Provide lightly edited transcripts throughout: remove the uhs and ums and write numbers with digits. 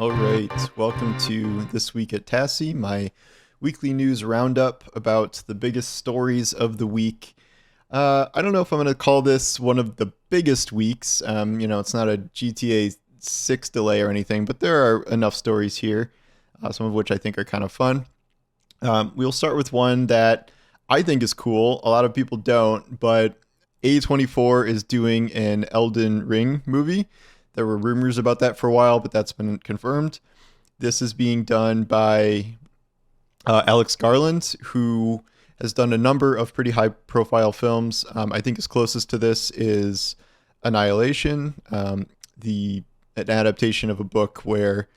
All right, welcome to This Week at Tassi, my weekly news roundup about the biggest stories of the week. I don't know if I'm going to call this one of the biggest weeks. It's not a GTA 6 delay or anything, but there are enough stories here, some of which I think are kind of fun. We'll start with one that I think is cool. A lot of people don't, but A24 is doing an Elden Ring movie. There were rumors about that for a while, but that's been confirmed. This is being done by Alex Garland, who has done a number of pretty high profile films. I think his closest to this is Annihilation, an adaptation of a book where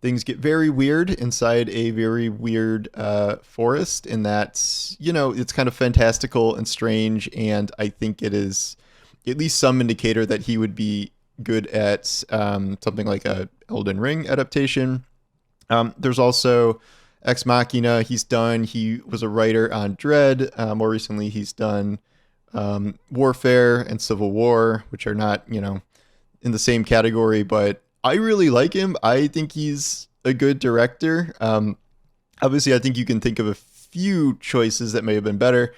things get very weird inside a very weird forest, in that, it's kind of fantastical and strange. And I think it is at least some indicator that he would be good at something like a Elden Ring adaptation. There's also Ex Machina. He was a writer on Dread. More recently, he's done Warfare and Civil War, which are not, in the same category, but I really like him. I think he's a good director. Obviously, I think you can think of a few choices that may have been better.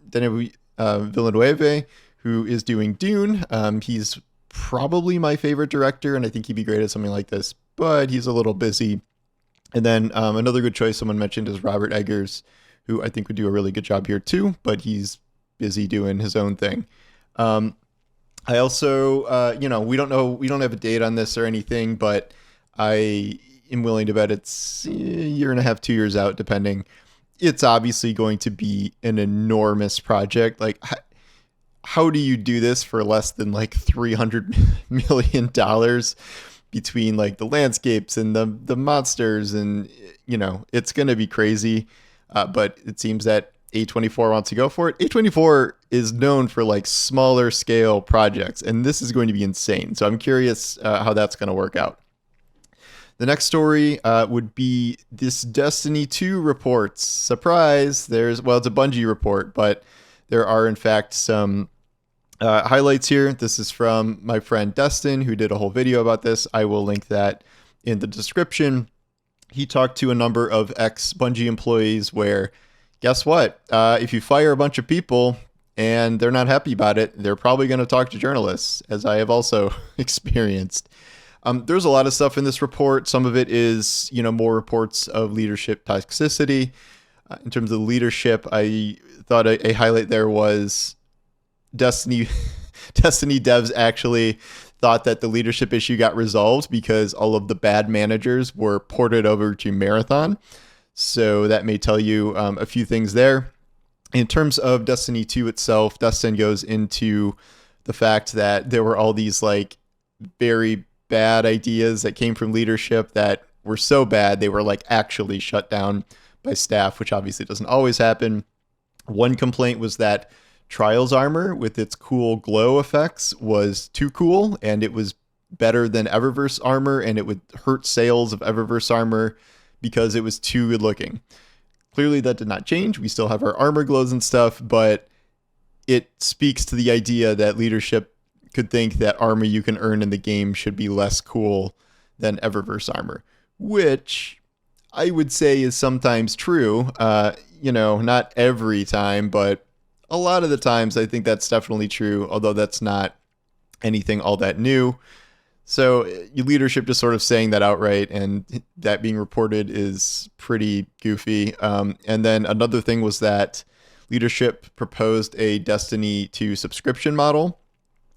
Denis Villeneuve, who is doing Dune. He's probably my favorite director, and I think he'd be great at something like this, but he's a little busy. And then another good choice someone mentioned is Robert Eggers, who I think would do a really good job here too, but he's busy doing his own thing. I also, we don't have a date on this or anything, but I am willing to bet it's a year and a half, 2 years out, depending. It's obviously going to be an enormous project. Like, how do you do this for less than like $300 million between like the landscapes and the monsters? And, it's going to be crazy. But it seems that A24 wants to go for it. A24 is known for like smaller scale projects, and this is going to be insane. So I'm curious how that's going to work out. The next story would be this Destiny 2 reports. Surprise! It's a Bungie report, but there are in fact some highlights here. This is from my friend Destin, who did a whole video about this. I will link that in the description. He talked to a number of ex-Bungie employees where, guess what? If you fire a bunch of people and they're not happy about it, they're probably going to talk to journalists, as I have also experienced. There's a lot of stuff in this report. Some of it is, more reports of leadership toxicity. In terms of leadership, I thought a highlight there was Destiny devs actually thought that the leadership issue got resolved because all of the bad managers were ported over to Marathon. So that may tell you a few things there. In terms of Destiny 2 itself, Destin goes into the fact that there were all these like very bad ideas that came from leadership that were so bad they were like actually shut down by staff, which obviously doesn't always happen. One complaint was that Trials armor with its cool glow effects was too cool, and it was better than Eververse armor, and it would hurt sales of Eververse armor because it was too good looking. Clearly that did not change. We still have our armor glows and stuff, but it speaks to the idea that leadership could think that armor you can earn in the game should be less cool than Eververse armor, which I would say is sometimes true. Not every time, but a lot of the times I think that's definitely true, although that's not anything all that new. So your leadership just sort of saying that outright, and that being reported is pretty goofy. And then another thing was that leadership proposed a Destiny 2 subscription model,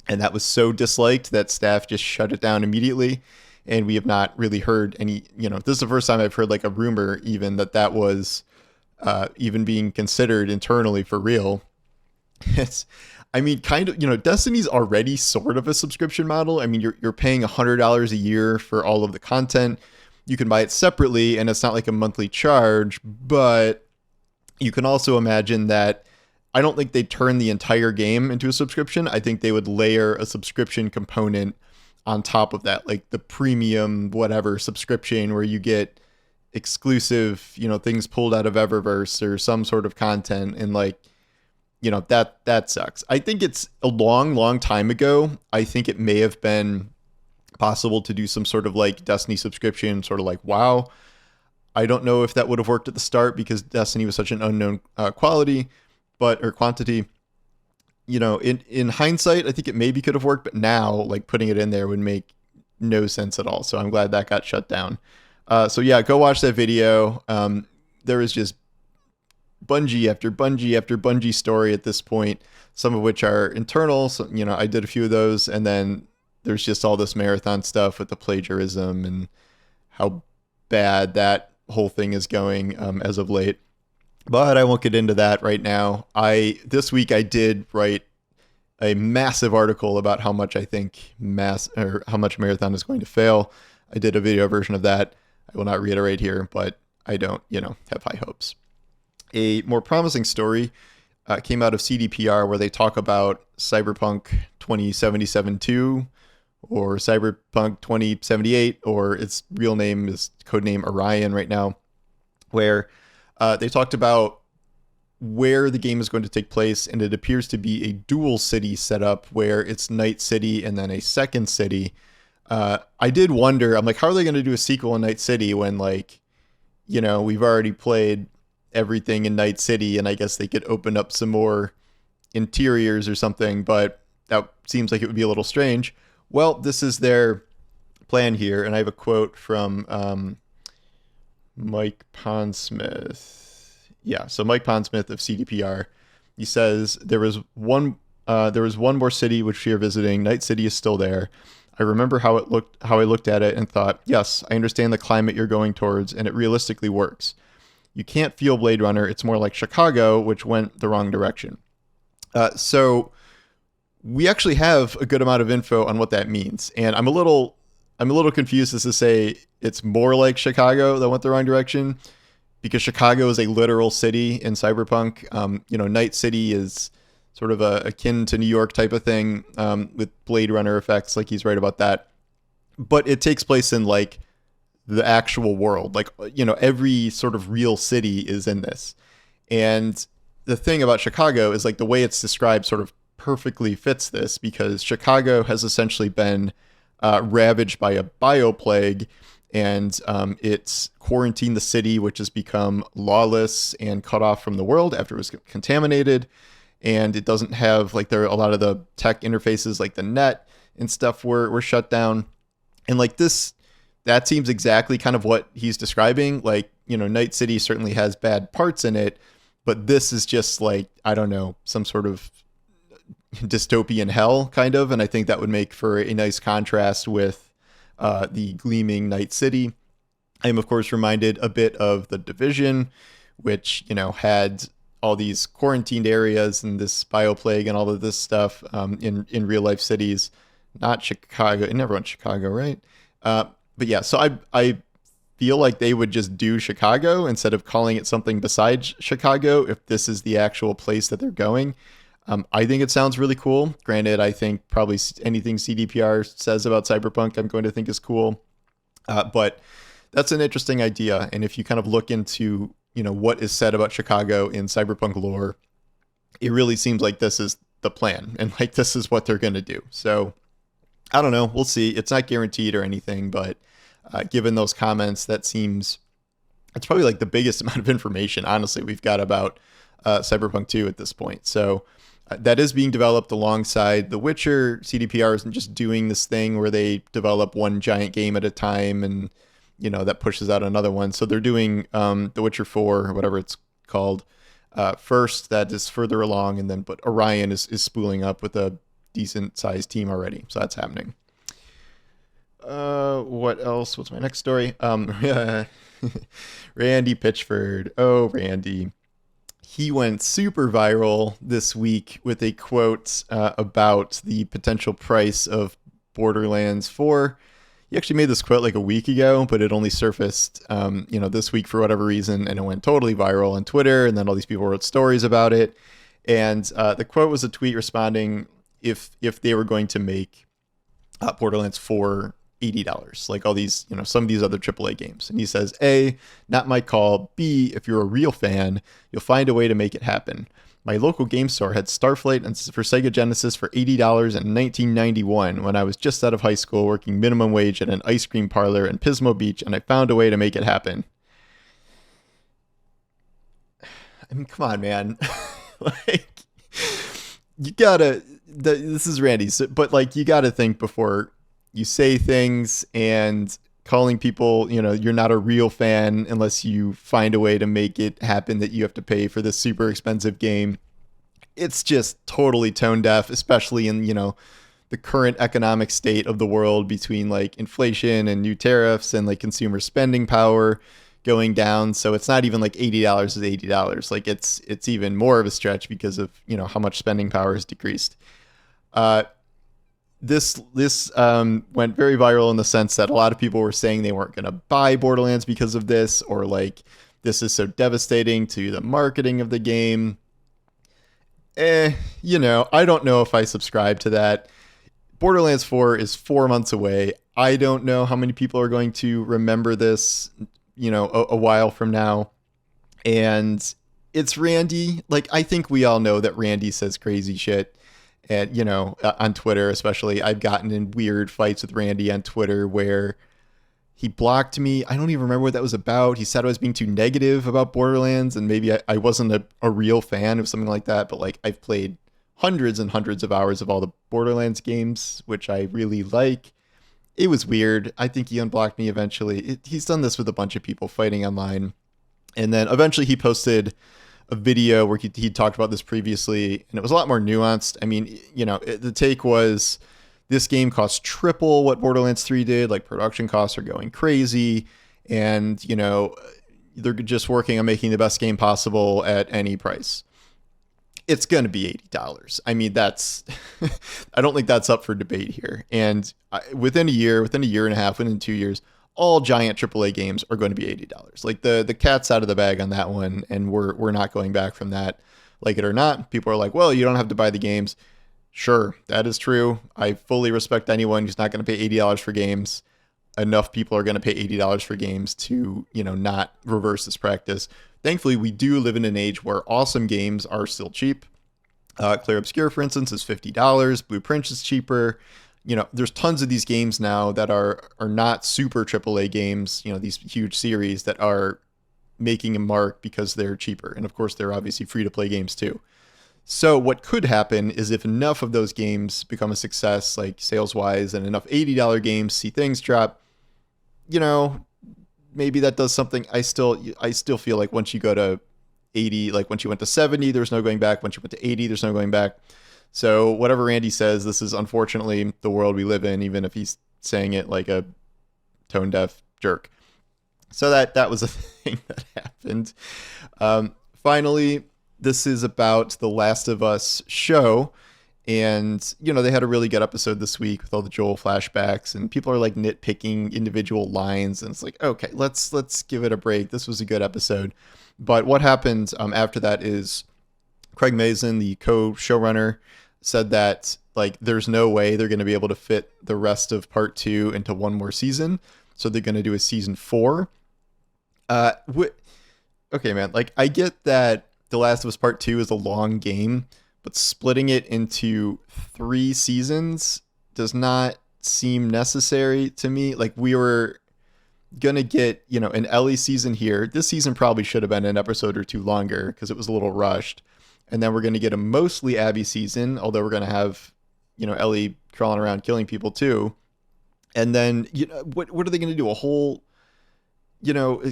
and that was so disliked that staff just shut it down immediately. And we have not really heard any, this is the first time I've heard like a rumor even that was even being considered internally for real. Destiny's already sort of a subscription model. I mean, you're paying $100 a year for all of the content. You can buy it separately, and it's not like a monthly charge, but you can also imagine that I don't think they'd turn the entire game into a subscription. I think they would layer a subscription component on top of that, like the premium whatever subscription where you get exclusive, things pulled out of Eververse or some sort of content, and like, that sucks. I think it's a long time ago. I think it may have been possible to do some sort of like Destiny subscription, sort of like WoW. I don't know if that would have worked at the start because Destiny was such an unknown quality, or quantity. In hindsight, I think it maybe could have worked, but now like putting it in there would make no sense at all. So I'm glad that got shut down. So yeah, go watch that video. There is just Bungie after Bungie after Bungie story at this point, some of which are internal. So, I did a few of those, and then there's just all this marathon stuff with the plagiarism and how bad that whole thing is going as of late. But I won't get into that right now. This week I did write a massive article about how much I think how much Marathon is going to fail. I did a video version of that. I will not reiterate here, but I don't, have high hopes. A more promising story came out of CDPR where they talk about Cyberpunk 2077 2 or Cyberpunk 2078, or its real name is codename Orion right now, where they talked about where the game is going to take place, and it appears to be a dual city setup where it's Night City and then a second city. I did wonder, I'm like, how are they going to do a sequel in Night City when, like, we've already played everything in Night City, and I guess they could open up some more interiors or something, but that seems like it would be a little strange. Well, this is their plan here, and I have a quote from Mike Pondsmith. Yeah, so Mike Pondsmith of CDPR. He says, there was one more city which we are visiting. Night City is still there. I remember how I looked at it and thought, yes, I understand the climate you're going towards, and it realistically works. You can't feel Blade Runner. It's more like Chicago, which went the wrong direction. So we actually have a good amount of info on what that means, and I'm a little confused as to say it's more like Chicago that went the wrong direction, because Chicago is a literal city in Cyberpunk. Night City is sort of akin to New York type of thing, with Blade Runner effects, like he's right about that. But it takes place in like the actual world. Like, every sort of real city is in this. And the thing about Chicago is like the way it's described sort of perfectly fits this, because Chicago has essentially been ravaged by a bioplague, and it's quarantined the city, which has become lawless and cut off from the world after it was contaminated. And it doesn't have, like, a lot of the tech interfaces, like the net and stuff were shut down. And like that seems exactly kind of what he's describing. Like, Night City certainly has bad parts in it, but this is just like, I don't know, some sort of dystopian hell kind of. And I think that would make for a nice contrast with the gleaming Night City. I am, of course, reminded a bit of The Division, which, had all these quarantined areas and this bioplague and all of this stuff in real life cities. Not Chicago. It never went Chicago, right? But yeah, so I feel like they would just do Chicago instead of calling it something besides Chicago if this is the actual place that they're going. I think it sounds really cool. Granted, I think probably anything CDPR says about Cyberpunk I'm going to think is cool. But that's an interesting idea. And if you kind of look into, what is said about Chicago in Cyberpunk lore, it really seems like this is the plan and like this is what they're going to do. So I don't know. We'll see. It's not guaranteed or anything, but given those comments, it's probably like the biggest amount of information, honestly, we've got about Cyberpunk 2 at this point. So that is being developed alongside The Witcher. CDPR isn't just doing this thing where they develop one giant game at a time and, that pushes out another one. So they're doing The Witcher 4, or whatever it's called, first. That is further along. And then, but Orion is spooling up with a decent sized team already. So that's happening. What else? What's my next story? Randy Pitchford. Oh, Randy. He went super viral this week with a quote about the potential price of Borderlands 4. He actually made this quote like a week ago, but it only surfaced, this week for whatever reason, and it went totally viral on Twitter, and then all these people wrote stories about it. And the quote was a tweet responding if they were going to make Borderlands 4 $80, like all these, some of these other AAA games. And he says, A, not my call. B, if you're a real fan, you'll find a way to make it happen. My local game store had Starflight and for Sega Genesis for $80 in 1991 when I was just out of high school working minimum wage at an ice cream parlor in Pismo Beach, and I found a way to make it happen. I mean, come on, man. Like, you gotta. This is Randy's, but like, you gotta think before you say things, and calling people, you're not a real fan unless you find a way to make it happen that you have to pay for this super expensive game. It's just totally tone deaf, especially in, the current economic state of the world between like inflation and new tariffs and like consumer spending power going down. So it's not even like $80 is $80. Like it's even more of a stretch because of, how much spending power has decreased. This went very viral in the sense that a lot of people were saying they weren't going to buy Borderlands because of this, or like this is so devastating to the marketing of the game. I don't know if I subscribe to that. Borderlands 4 is 4 months away. I don't know how many people are going to remember this, a while from now. And it's Randy. Like, I think we all know that Randy says crazy shit. And, on Twitter, especially, I've gotten in weird fights with Randy on Twitter where he blocked me. I don't even remember what that was about. He said I was being too negative about Borderlands, and maybe I wasn't a real fan of something like that. But like, I've played hundreds and hundreds of hours of all the Borderlands games, which I really like. It was weird. I think he unblocked me eventually. He's done this with a bunch of people fighting online. And then eventually he posted a video where he talked about this previously, and it was a lot more nuanced. I mean, the take was this game costs triple what Borderlands 3 did. Like, production costs are going crazy, and, they're just working on making the best game possible at any price. It's going to be $80. I mean, that's, I don't think that's up for debate here. And within a year and a half, within 2 years, all giant AAA games are going to be $80. Like, the cat's out of the bag on that one, and we're not going back from that, like it or not. People are like, well, you don't have to buy the games. Sure, that is true. I fully respect anyone who's not going to pay $80 for games. Enough people are going to pay $80 for games to, not reverse this practice. Thankfully, we do live in an age where awesome games are still cheap. Clear Obscure, for instance, is $50. Blue Prince is cheaper. There's tons of these games now that are not super AAA games, these huge series that are making a mark because they're cheaper. And of course, they're obviously free to play games too. So what could happen is if enough of those games become a success, like sales wise, and enough $80 games see things drop, maybe that does something. I still feel like once you go to 80, like once you went to 70, there's no going back. Once you went to 80, there's no going back. So whatever Randy says, this is unfortunately the world we live in, even if he's saying it like a tone deaf jerk. So that was a thing that happened. Finally, this is about the Last of Us show. And, they had a really good episode this week with all the Joel flashbacks, and people are like nitpicking individual lines. And it's like, okay, let's give it a break. This was a good episode. But what happened after that is Craig Mazin, the co-showrunner, said that like there's no way they're going to be able to fit the rest of part 2 into one more season. So they're going to do a season 4. Okay, man, like I get that The Last of Us Part 2 is a long game, but splitting it into 3 seasons does not seem necessary to me. Like, we were going to get, an Ellie season here. This season probably should have been an episode or 2 longer because it was a little rushed. And then we're going to get a mostly Abby season, although we're going to have, Ellie crawling around killing people too. And then, what are they going to do? A whole,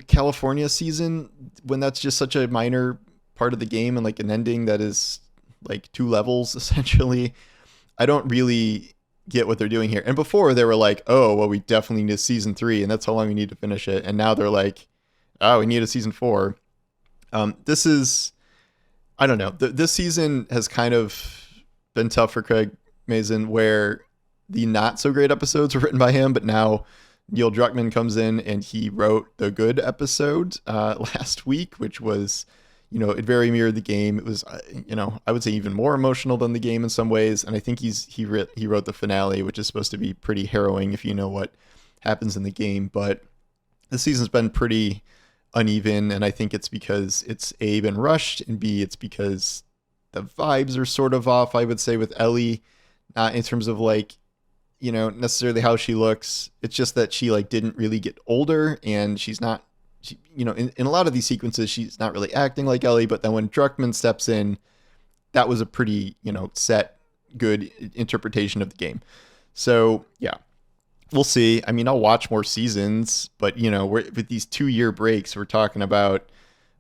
California season when that's just such a minor part of the game and like an ending that is like 2 levels essentially. I don't really get what they're doing here. And before they were like, oh, well, we definitely need a season 3 and that's how long we need to finish it. And now they're like, oh, we need a season 4. This is, I don't know. This season has kind of been tough for Craig Mazin, where the not so great episodes were written by him, but now Neil Druckmann comes in and he wrote the good episode last week, which was, it very mirrored the game. It was, I would say even more emotional than the game in some ways. And I think he wrote the finale, which is supposed to be pretty harrowing if you know what happens in the game. But the season's been pretty uneven, and I think it's because it's A, been rushed, and B, it's because the vibes are sort of off, I would say, with Ellie, not in terms of like, necessarily how she looks. It's just that she like didn't really get older, and she's not, in a lot of these sequences, she's not really acting like Ellie. But then when Druckmann steps in, that was a pretty, set, good interpretation of the game. So yeah, we'll see. I mean, I'll watch more seasons, but with these 2-year breaks, we're talking about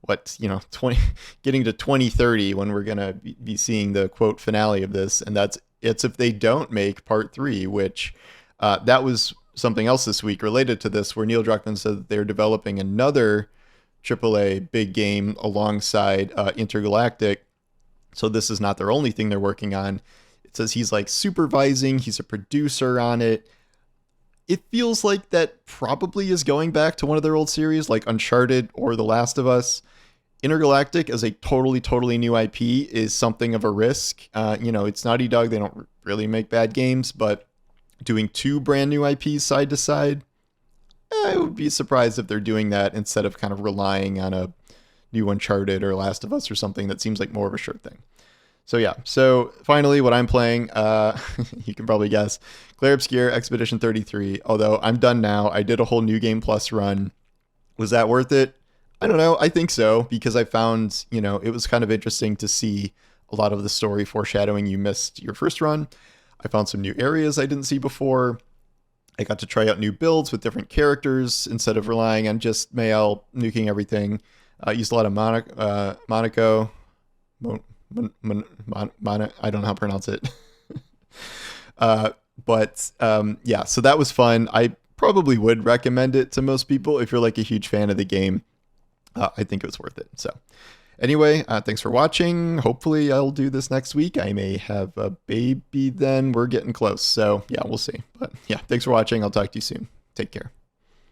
what 20 getting to 2030 when we're gonna be seeing the quote finale of this, and it's if they don't make part 3, which that was something else this week related to this, where Neil Druckmann said that they're developing another AAA big game alongside Intergalactic. So this is not their only thing they're working on. It says he's like supervising, he's a producer on it. It feels like that probably is going back to one of their old series, like Uncharted or The Last of Us. Intergalactic as a totally new IP is something of a risk. It's Naughty Dog. They don't really make bad games, but doing 2 brand new IPs side to side, I would be surprised if they're doing that instead of kind of relying on a new Uncharted or Last of Us or something that seems like more of a sure thing. So yeah, so finally what I'm playing, you can probably guess, Clair Obscur Expedition 33, although I'm done now. I did a whole New Game Plus run. Was that worth it? I don't know. I think so, because I found, it was kind of interesting to see a lot of the story foreshadowing you missed your first run. I found some new areas I didn't see before. I got to try out new builds with different characters instead of relying on just Mael nuking everything. I used a lot of Monaco. I don't know how to pronounce it. Yeah, so that was fun. I probably would recommend it to most people if you're like a huge fan of the game. I think it was worth it. So anyway, thanks for watching. Hopefully I'll do this next week. I may have a baby then. We're getting close. So yeah, we'll see. But yeah, thanks for watching. I'll talk to you soon. Take care.